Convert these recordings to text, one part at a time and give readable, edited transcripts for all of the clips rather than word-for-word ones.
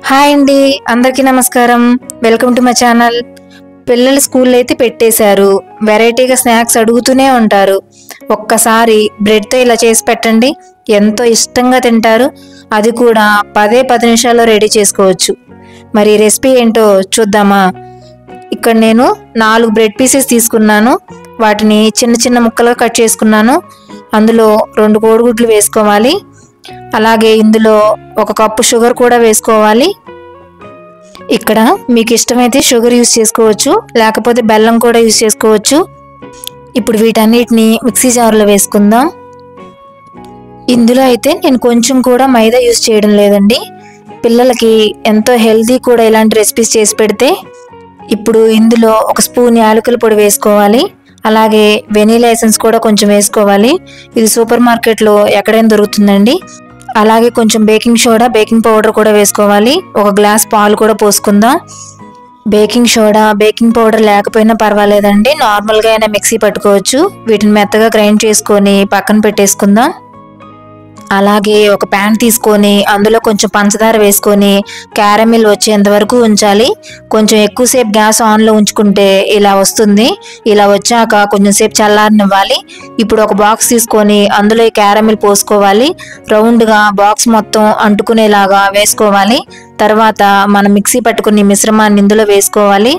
Hi అండి, అందరికీ నమస్కారం. Welcome to my channel. పిల్లలు స్కూల్లో అయితే పెట్టేశారు. వెరైటీగా స్నాక్స్ అడుగుతూనే ఉంటారు. ఒక్కసారి బ్రెడ్తో ఇలా చేసి పెట్టండి, ఎంతో ఇష్టంగా తింటారు. అది కూడా 10 నిమిషాల్లో రెడీ చేసుకోవచ్చు. మరి రెసిపీ ఏంటో చూద్దామా? ఇక్కడ నేను 4 బ్రెడ్ పీసెస్ తీసుకున్నాను. వాటిని చిన్న చిన్న ముక్కలుగా కట్ చేసుకున్నాను. అందులో 2 కోడిగుడ్లు వేసుకోవాలి. అలాగే ఇందులో 1 కప్పు షుగర్ కూడా వేసుకోవాలి. ఇక్కడ మీకు ఇష్టమైతే షుగర్ యూస్ చేసుకోవచ్చు, లేకపోతే బెల్లం కూడా యూస్ చేసుకోవచ్చు. ఇప్పుడు వీటన్నిటిని మిక్సీ జార్లో వేసుకుందాం. ఇందులో అయితే నేను కొంచెం కూడా మైదా యూస్ చేయడం లేదండి. పిల్లలకి ఎంతో హెల్తీ కూడా ఇలాంటి రెసిపీస్ చేసి పెడితే. ఇప్పుడు ఇందులో 1 స్పూన్ యాలకుల పొడి వేసుకోవాలి. అలాగే వెనీలా ఎసెన్స్ కూడా కొంచెం వేసుకోవాలి. ఇది సూపర్ మార్కెట్లో ఎక్కడైనా దొరుకుతుందండి. అలాగే కొంచెం బేకింగ్ సోడా, బేకింగ్ పౌడర్ కూడా వేసుకోవాలి. 1 గ్లాస్ పాలు కూడా పోసుకుందాం. బేకింగ్ సోడా, బేకింగ్ పౌడర్ లేకపోయినా పర్వాలేదండి, నార్మల్గా అయినా మిక్సీ పట్టుకోవచ్చు. వీటిని మెత్తగా గ్రైండ్ చేసుకొని పక్కన పెట్టేసుకుందాం. అలాగే ఒక ప్యాన్ తీసుకొని అందులో కొంచెం పంచదార వేసుకొని క్యారమిల్ వచ్చేంత వరకు ఉంచాలి. కొంచెం ఎక్కువసేపు గ్యాస్ ఆన్లో ఉంచుకుంటే ఇలా వస్తుంది. ఇలా వచ్చాక కొంచెం సేపు చల్లారనివ్వాలి. ఇప్పుడు ఒక బాక్స్ తీసుకొని అందులో ఈ క్యారమిల్ పోసుకోవాలి. రౌండ్గా బాక్స్ మొత్తం అంటుకునేలాగా వేసుకోవాలి. తర్వాత మనం మిక్సీ పట్టుకుని మిశ్రమాన్ని ఇందులో వేసుకోవాలి.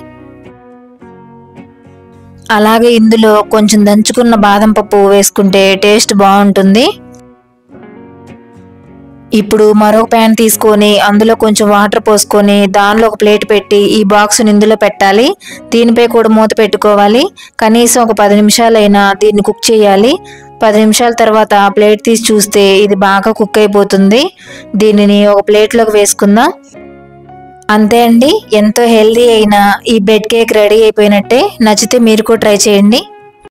అలాగే ఇందులో కొంచెం దంచుకున్న బాదం పప్పు వేసుకుంటే టేస్ట్ బాగుంటుంది. ఇప్పుడు మరొక ప్యాన్ తీసుకొని అందులో కొంచెం వాటర్ పోసుకొని దానిలో ఒక ప్లేట్ పెట్టి ఈ బాక్స్ని ఇందులో పెట్టాలి. దీనిపై కూడా మూత పెట్టుకోవాలి. కనీసం ఒక 10 నిమిషాలైనా దీన్ని కుక్ చేయాలి. 10 నిమిషాల తర్వాత ప్లేట్ తీసి చూస్తే ఇది బాగా కుక్ అయిపోతుంది. దీనిని ఒక ప్లేట్లోకి వేసుకుందాం. అంతే అండి, ఎంతో హెల్దీ అయిన ఈ బ్రెడ్ కేక్ రెడీ అయిపోయినట్టే. నచ్చితే మీరు కూడా ట్రై చేయండి.